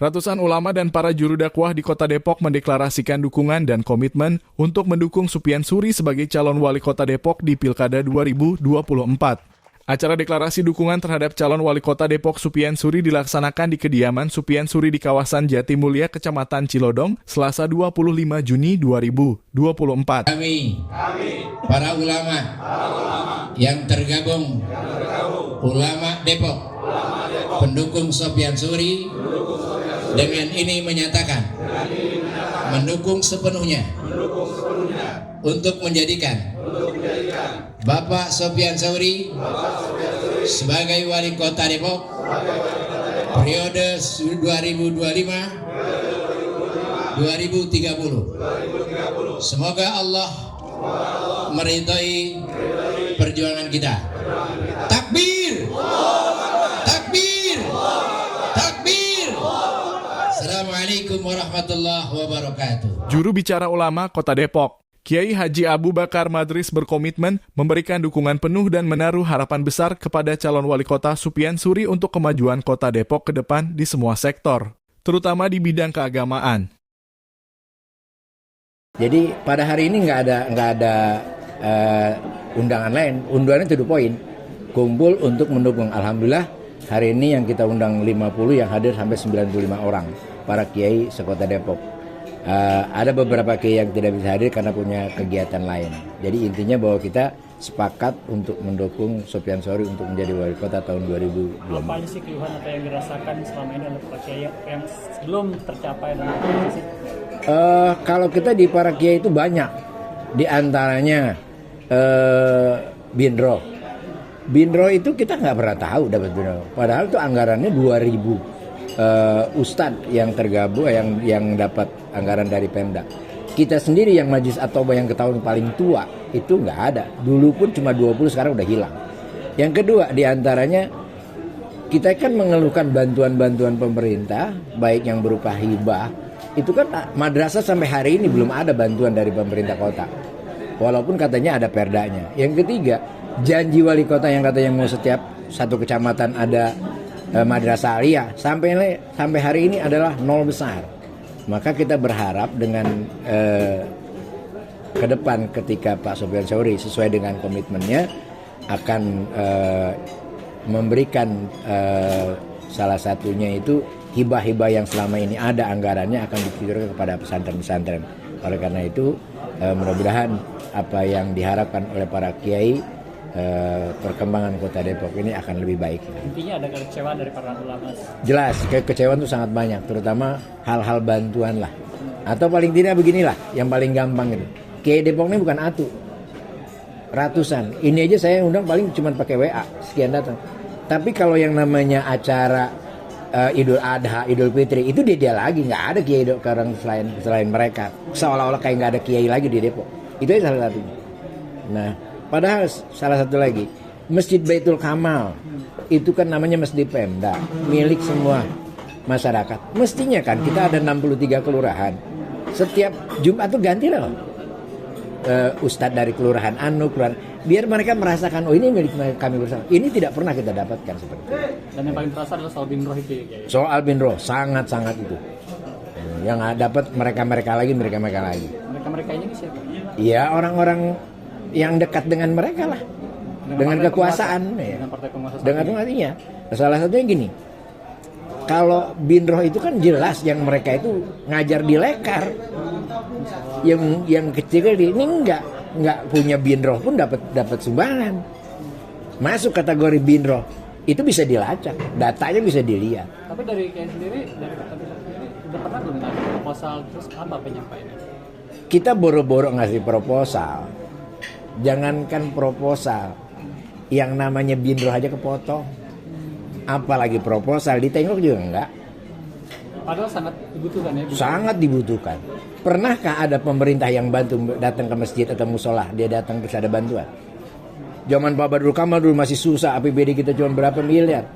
Ratusan ulama dan para juru dakwah di Kota Depok mendeklarasikan dukungan dan komitmen untuk mendukung Supyan Suri sebagai calon wali kota Depok di Pilkada 2024. Acara deklarasi dukungan terhadap calon wali kota Depok Supyan Suri dilaksanakan di kediaman Supyan Suri di kawasan Jatimulya, Kecamatan Cilodong, Selasa 25 Juni 2024. Kami, para ulama yang tergabung, ulama Depok, pendukung Supyan Suri, dengan ini menyatakan mendukung sepenuhnya untuk menjadikan Bapak Supyan Suri sebagai wali kota Depok periode 2025-2030. Semoga Allah meridhai perjuangan kita. Takbir! Takbir! Takbir! Assalamualaikum warahmatullahi wabarakatuh. Juru bicara ulama Kota Depok, Kiai Haji Abu Bakar Madris berkomitmen memberikan dukungan penuh dan menaruh harapan besar kepada calon wali kota Supyan Suri untuk kemajuan Kota Depok ke depan di semua sektor, terutama di bidang keagamaan. Jadi pada hari ini nggak ada undangan lain, undangannya to the point, kumpul untuk mendukung. Alhamdulillah hari ini yang kita undang 50, yang hadir sampai 95 orang, para kiai sekota Depok. Ada beberapa kiai yang tidak bisa hadir karena punya kegiatan lain. Jadi intinya bahwa kita sepakat untuk mendukung Supyan Suri untuk menjadi wali kota tahun 2024. Apa sih keluhan atau yang dirasakan selama ini oleh para kiai yang belum tercapai dalam sih? Kalau kita di para kiai itu banyak, di antaranya Binro. Binro itu kita nggak pernah tahu dapat Binro. Padahal itu anggarannya 2.000 ustadz yang tergabung yang dapat anggaran dari Pemda. Kita sendiri yang Majelis At-Taubah yang ketahuan paling tua itu nggak ada. Dulu pun cuma 20, sekarang udah hilang. Yang kedua diantaranya kita kan mengeluhkan bantuan-bantuan pemerintah, baik yang berupa hibah. Itu kan madrasah sampai hari ini belum ada bantuan dari pemerintah kota. Walaupun katanya ada perdanya. Yang ketiga, janji wali kota yang katanya mau setiap satu kecamatan ada madrasah aliyah sampai hari ini adalah nol besar. Maka kita berharap dengan ke depan ketika Pak Supyan Suri sesuai dengan komitmennya akan memberikan salah satunya itu hibah-hibah yang selama ini ada anggarannya akan dikucurkan kepada pesantren-pesantren. Oleh karena itu mudah-mudahan apa yang diharapkan oleh para kiai, perkembangan Kota Depok ini akan lebih baik. Intinya ada kekecewaan dari para ulama. Jelas, kekecewaan itu sangat banyak, terutama hal-hal bantuan lah. Atau paling tidak beginilah, yang paling gampang itu. Kiai Depok ini bukan atu, ratusan. Ini aja saya undang paling cuma pakai WA, sekian datang. Tapi kalau yang namanya acara Idul Adha, Idul Fitri, itu dia lagi, nggak ada kiai sekarang selain mereka. Seolah-olah kayak nggak ada kiai lagi di Depok. Itu aja salah satunya. Nah, padahal salah satu lagi, Masjid Baitul Kamal itu kan namanya Masjid Pemda, milik semua masyarakat. Mestinya kan kita ada 63 kelurahan. Setiap Jumat tuh ganti loh ustadz dari kelurahan kelurahan, biar mereka merasakan, oh ini milik kami bersama. Ini tidak pernah kita dapatkan seperti itu. Dan yang paling terasa adalah soal Binroh itu ya? Soal Binroh, sangat-sangat itu. Yang dapat mereka-mereka lagi. Mereka ini siapa? Iya, orang-orang yang dekat dengan mereka lah, dengan kekuasaan, dengan partai penguasa. Dengan penguasanya. Salah satunya gini, kalau Binroh itu kan jelas yang mereka itu ngajar di Lekar, yang kecil ini nggak punya Binroh pun dapat sumbangan, masuk kategori Binroh, itu bisa dilacak, datanya bisa dilihat. Tapi dari kayak sendiri, dari kata sendiri, udah pernah belum nanya proposal, terus apa penyampaiannya? Kita boro-boro ngasih proposal. Jangankan proposal, yang namanya Binroh aja kepotong, apalagi proposal, ditengok juga enggak. Padahal sangat dibutuhkan ya? Sangat dibutuhkan. Pernahkah ada pemerintah yang bantu datang ke masjid atau musola, dia datang terus ada bantuan? Zaman Pak Badrul Kamal dulu masih susah, APBD kita cuma berapa miliar?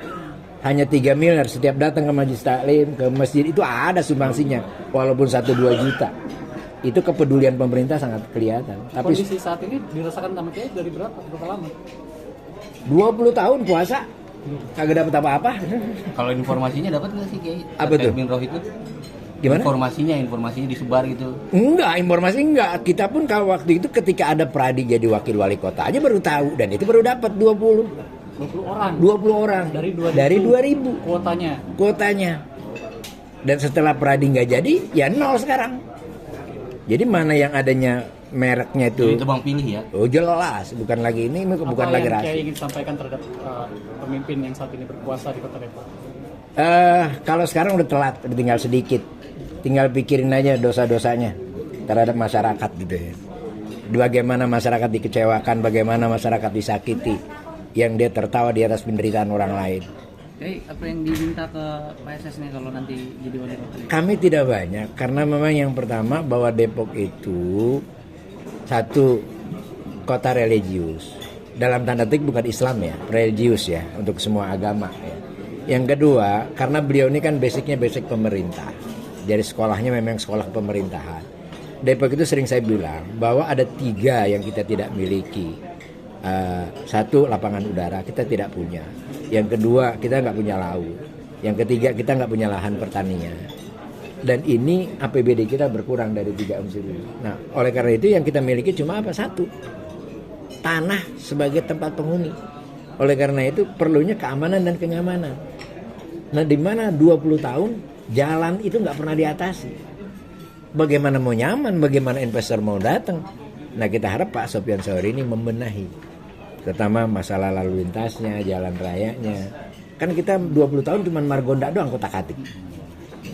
Hanya 3 miliar, setiap datang ke majelis taklim, ke masjid itu ada sumbangsinya, walaupun 1-2 juta. Itu kepedulian pemerintah sangat kelihatan. Tapi kondisi saat ini dirasakan sama kiai dari berapa lama? 20 tahun puasa. Kagak dapat apa-apa. Kalau informasinya dapat nggak sih Kiai? Apa tuh? Minroh itu? Gimana? Informasinya disebar gitu. Enggak, informasi enggak. Kita pun kalau waktu itu ketika ada Pradi jadi wakil wali kota aja baru tahu, dan itu baru dapat 20 orang. 20 orang dari 2000 kuotanya. Dan setelah Pradi nggak jadi, ya 0 sekarang. Jadi mana yang adanya mereknya itu? Jadi tebang pilih ya? Oh jelas, bukan lagi ini, bukan lagi rahasia. Apa yang Kiai ingin sampaikan terhadap pemimpin yang saat ini berkuasa di Kota Depok? Kalau sekarang udah telat, udah tinggal sedikit. Tinggal pikirin aja dosa-dosanya terhadap masyarakat gitu ya. Bagaimana masyarakat dikecewakan, bagaimana masyarakat disakiti, yang dia tertawa di atas penderitaan orang lain. Apa yang diminta ke PSS nih kalau nanti jadi wali kota? Kami tidak banyak, karena memang yang pertama bahwa Depok itu satu kota religius. Dalam tanda petik bukan Islam ya, religius ya, untuk semua agama ya. Yang kedua, karena beliau ini kan basicnya basic pemerintah. Dari sekolahnya memang sekolah pemerintahan. Depok itu sering saya bilang bahwa ada 3 yang kita tidak miliki. Satu, lapangan udara kita tidak punya. Yang kedua, kita nggak punya laut. Yang ketiga, kita nggak punya lahan pertanian. Dan ini APBD kita berkurang dari 3 unsur ini. Nah, oleh karena itu yang kita miliki cuma apa? Satu, tanah sebagai tempat penghuni. Oleh karena itu perlunya keamanan dan kenyamanan. Nah, di mana 20 tahun jalan itu nggak pernah diatasi. Bagaimana mau nyaman, bagaimana investor mau datang. Nah, kita harap Pak Sofyan Sauri ini membenahi, terutama masalah lalu lintasnya, jalan rayanya. Kan kita 20 tahun cuma Margonda doang kotak-atik,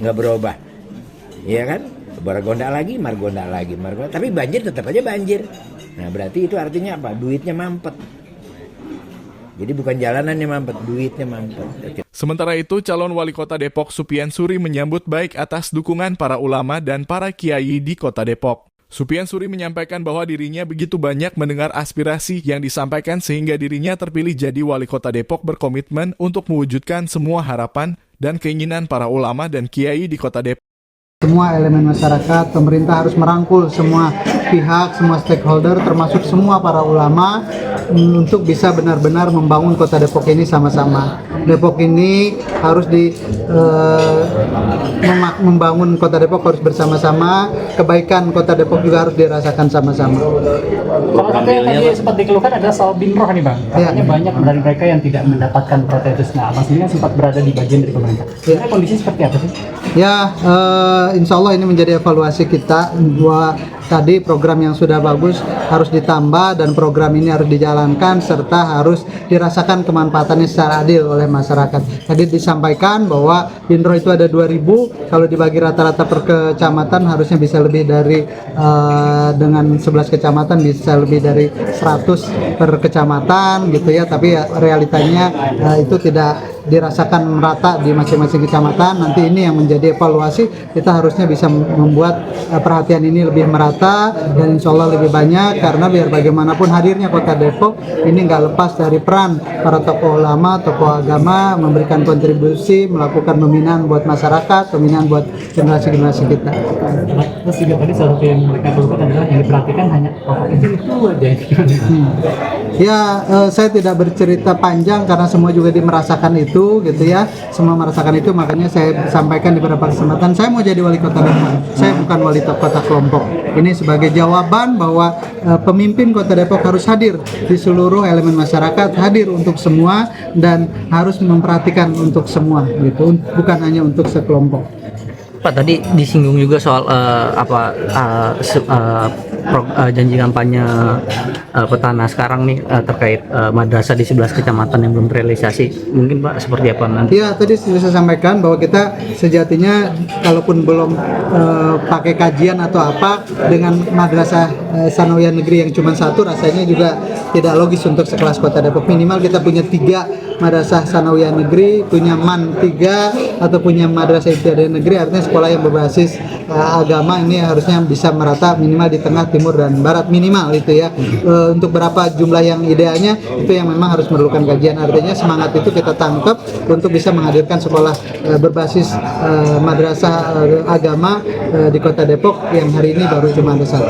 nggak berubah, iya kan? Margonda lagi, tapi banjir tetap aja banjir. Nah, berarti itu artinya apa? Duitnya mampet. Jadi bukan jalanannya mampet, duitnya mampet. Sementara itu, calon wali kota Depok Supian Suri menyambut baik atas dukungan para ulama dan para kiai di kota Depok. Supian Suri menyampaikan bahwa dirinya begitu banyak mendengar aspirasi yang disampaikan sehingga dirinya terpilih jadi wali kota Depok berkomitmen untuk mewujudkan semua harapan dan keinginan para ulama dan kiai di kota Depok. Semua elemen masyarakat, pemerintah harus merangkul semua pihak, semua stakeholder, termasuk semua para ulama untuk bisa benar-benar membangun kota Depok ini sama-sama. Depok ini harus membangun kota Depok harus bersama-sama, kebaikan kota Depok juga harus dirasakan sama-sama. Kalau tadi sempat dikeluhkan adalah soal binroh nih Bang. Katanya banyak dari mereka yang tidak mendapatkan protes. Nah, Mas ini sempat berada di bagian dari pemerintah. Sebenarnya kondisi seperti apa sih? Ya, insya Allah ini menjadi evaluasi kita bahwa tadi program yang sudah bagus harus ditambah dan program ini harus dijalankan serta harus dirasakan kemanfaatannya secara adil oleh masyarakat. Tadi disampaikan bahwa binroh itu ada 2000, kalau dibagi rata-rata per kecamatan harusnya bisa lebih dari dengan 11 kecamatan bisa lebih dari 100 per kecamatan gitu ya, tapi ya, realitanya itu tidak dirasakan merata di masing-masing kecamatan. Nanti ini yang menjadi evaluasi, kita harusnya bisa membuat perhatian ini lebih merata dan insya Allah lebih banyak, karena biar bagaimanapun hadirnya kota Depok ini nggak lepas dari peran para tokoh ulama, tokoh agama memberikan kontribusi, melakukan pembinaan buat masyarakat, pembinaan buat generasi-generasi kita. Terus juga tadi salah satu yang mereka keluhkan adalah yang diperhatikan hanya pokok itu aja. Ya, saya tidak bercerita panjang karena semua juga merasakan itu gitu ya, semua merasakan itu, makanya saya sampaikan di beberapa kesempatan saya mau jadi wali kota Depok, saya bukan wali kota kelompok. Ini sebagai jawaban bahwa pemimpin kota Depok harus hadir di seluruh elemen masyarakat, hadir untuk semua dan harus memperhatikan untuk semua gitu, bukan hanya untuk sekelompok. Pak, tadi disinggung juga soal janji kampanye petana sekarang nih terkait madrasah di 11 kecamatan yang belum terrealisasi. Mungkin Pak seperti apa nanti? Ya, tadi sudah saya sampaikan bahwa kita sejatinya kalaupun belum pakai kajian atau apa, dengan madrasah sanawiyah negeri yang cuma satu rasanya juga tidak logis untuk sekelas kota Depok. Minimal kita punya 3 madrasah sanawiyah negeri, punya MAN 3 atau punya madrasah ibtidaiyah negeri, artinya sekolah yang berbasis agama ini harusnya bisa merata minimal di tengah, timur dan barat, minimal itu ya. Untuk berapa jumlah yang idealnya itu yang memang harus memerlukan kajian. Artinya semangat itu kita tangkap untuk bisa menghadirkan sekolah berbasis madrasah agama di kota Depok yang hari ini baru cuma ada 1.